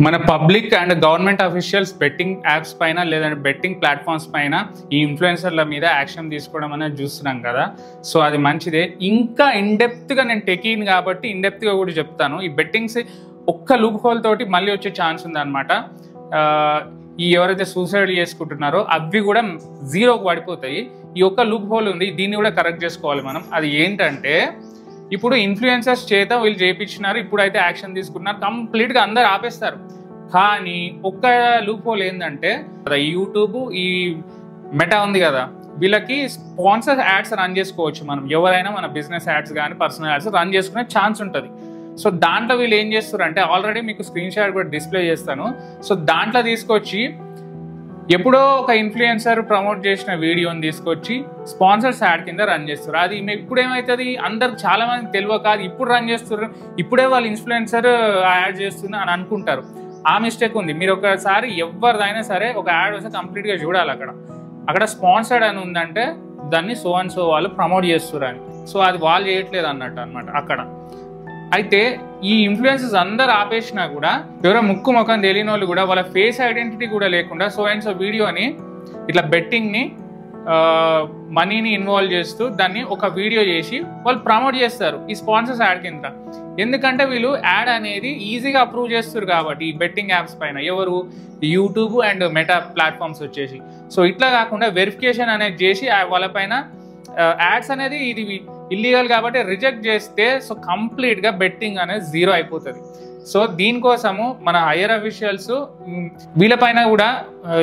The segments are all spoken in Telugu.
మన public and government officials betting apps పైన లేదంటే బెట్టింగ్ ప్లాట్ఫామ్స్ పైన ఈ ఇన్ఫ్లుయెన్సర్ల మీద యాక్షన్ తీసుకోవడం అనేది చూస్తున్నాం కదా. సో అది మంచిదే. ఇంకా ఇన్డెప్త్గా నేను టెకీన్ కాబట్టి ఇన్డెప్త్గా కూడా చెప్తాను. ఈ బెట్టింగ్స్ ఒక్క లూప్ హోల్ తోటి మళ్ళీ వచ్చే ఛాన్స్ ఉందన్నమాట. ఈ ఎవరైతే సూసైడ్ చేసుకుంటున్నారో అవి కూడా జీరోకి పడిపోతాయి. ఈ ఒక్క లూప్ హోల్ ఉంది, దీన్ని కూడా కరెక్ట్ చేసుకోవాలి మనం. అది ఏంటంటే, ఇప్పుడు ఇన్ఫ్లుయెన్సర్స్ చేత వీళ్ళు చేయించినారు, ఇప్పుడైతే యాక్షన్ తీసుకున్నారు, కంప్లీట్గా అందరు ఆపేస్తారు. కానీ ఒక్క లూప్ హోల్ ఏంటంటే, యూట్యూబ్ ఈ మెటా ఉంది కదా, వీళ్ళకి స్పాన్సర్ యాడ్స్ రన్ చేసుకోవచ్చు. మనం ఎవరైనా మన బిజినెస్ యాడ్స్ కానీ పర్సనల్ యాడ్స్ రన్ చేసుకునే ఛాన్స్ ఉంటుంది. సో దాంట్లో వీళ్ళు ఏం చేస్తారు అంటే, ఆల్రెడీ మీకు స్క్రీన్ షాట్ కూడా డిస్ప్లే చేస్తాను. సో దాంట్లో తీసుకొచ్చి ఎప్పుడో ఒక ఇన్ఫ్లుయెన్సర్ ప్రమోట్ చేసిన వీడియోని తీసుకొచ్చి స్పాన్సర్స్ యాడ్ కింద రన్ చేస్తారు. అది ఇప్పుడు ఏమవుతుంది, అందరు చాలా మంది తెలియక కాదు ఇప్పుడు రన్ చేస్తారు, ఇప్పుడే వాళ్ళు ఇన్ఫ్లుయెన్సర్ యాడ్ చేస్తున్నారు అని అనుకుంటారు. ఆ మిస్టేక్ ఉంది. మీరు ఒకసారి ఎవరిదైనా సరే ఒక యాడ్ వస్తే కంప్లీట్గా చూడాలి. అక్కడ స్పాన్సర్డ్ అని ఉందంటే దాన్ని సో అండ్ సో వాళ్ళు ప్రమోట్ చేస్తారు అని. సో అది వాళ్ళు చేయట్లేదు అన్నట్టు అనమాట అక్కడ. అయితే ఈ ఇన్ఫ్లుయెన్సర్స్ అందరు ఆపేసినా కూడా ఎవరో ముక్కు ముఖం తెలియని వాళ్ళు కూడా వాళ్ళ ఫేస్ ఐడెంటిటీ కూడా లేకుండా సో అండ్ సో వీడియోని ఇట్లా బెట్టింగ్ని మనీని ఇన్వాల్వ్ చేస్తూ దాన్ని ఒక వీడియో చేసి వాళ్ళు ప్రమోట్ చేస్తారు ఈ స్పాన్సర్స్ యాడ్ కింద. ఎందుకంటే వీళ్ళు యాడ్ అనేది ఈజీగా అప్రూవ్ చేస్తారు కాబట్టి ఈ బెట్టింగ్ యాప్స్ పైన, ఎవరు యూట్యూబ్ అండ్ మెటా ప్లాట్ఫామ్స్ వచ్చేసి. సో ఇట్లా కాకుండా వెరిఫికేషన్ అనేది చేసి వాళ్ళపైన యాడ్స్ అనేది ఇది ఇల్లీగల్ కాబట్టి రిజెక్ట్ చేస్తే సో కంప్లీట్గా బెట్టింగ్ అనేది జీరో అయిపోతుంది. సో దీనికోసము మన హైయర్ అఫీషియల్స్ వీళ్ళపైన కూడా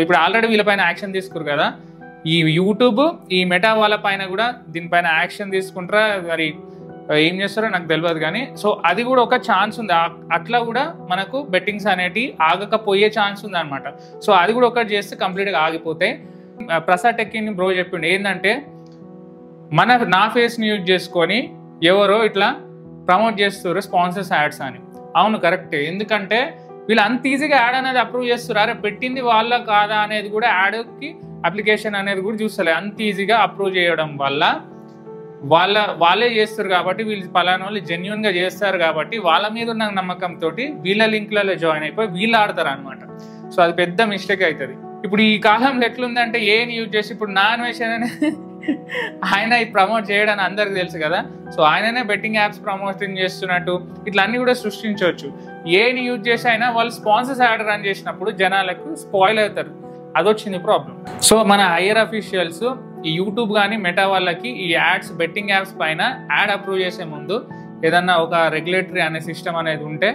ఇప్పుడు ఆల్రెడీ వీళ్ళపైన యాక్షన్ తీసుకురు కదా, ఈ యూట్యూబ్ ఈ మెటా వాళ్ళపైన కూడా దీనిపైన యాక్షన్ తీసుకుంటారా, మరి ఏం చేస్తారో నాకు తెలియదు. కానీ సో అది కూడా ఒక ఛాన్స్ ఉంది. అట్లా కూడా మనకు బెట్టింగ్స్ అనేటివి ఆగకపోయే ఛాన్స్ ఉంది అనమాట. సో అది కూడా ఒకటి చేస్తే కంప్లీట్గా ఆగిపోతాయి. ప్రసాద్ టెక్కిని బ్రో చెప్పిండు ఏంటంటే, నా ఫేస్ని యూజ్ చేసుకొని ఎవరో ఇట్లా ప్రమోట్ చేస్తారు స్పాన్సర్స్ యాడ్స్ అని. అవును కరెక్టే. ఎందుకంటే వీళ్ళు అంత ఈజీగా యాడ్ అనేది అప్రూవ్ చేస్తారు. అరే పెట్టింది వాళ్ళ కాదా అనేది కూడా యాడ్కి అప్లికేషన్ అనేది కూడా చూస్తలే. అంత ఈజీగా అప్రూవ్ చేయడం వల్ల వాళ్ళే చేస్తారు కాబట్టి, వీళ్ళు పలానా వాళ్ళు జెన్యున్గా చేస్తారు కాబట్టి వాళ్ళ మీద ఉన్న నమ్మకంతో వీళ్ళ లింక్లలో జాయిన్ అయిపోయి వీళ్ళు ఆడతారు అనమాట. సో అది పెద్ద మిస్టేక్ అవుతుంది. ఇప్పుడు ఈ కాలంలో ఎట్లుందంటే ఏని యూజ్ చేసి ఇప్పుడు నా అన్వేషణ ఆయన ఇది ప్రమోట్ చేయడానికి అందరికి తెలుసు కదా. సో ఆయననే బెట్టింగ్ యాప్స్ ప్రమోటింగ్ చేస్తున్నట్టు ఇట్లా అన్ని కూడా సృష్టించవచ్చు. ఏని యూజ్ చేసి అయినా వాళ్ళు స్పాన్సర్స్ యాడ్ రన్ చేసినప్పుడు జనాలకు స్పాయిల్ అవుతారు. అదొచ్చింది ప్రాబ్లం. సో మన హైయర్ అఫీషియల్స్ ఈ యూట్యూబ్ కానీ మెటా వాళ్ళకి ఈ యాడ్స్ బెట్టింగ్ యాప్స్ పైన యాడ్ అప్రూవ్ చేసే ముందు ఏదన్నా ఒక రెగ్యులేటరీ అనే సిస్టమ్ అనేది ఉంటే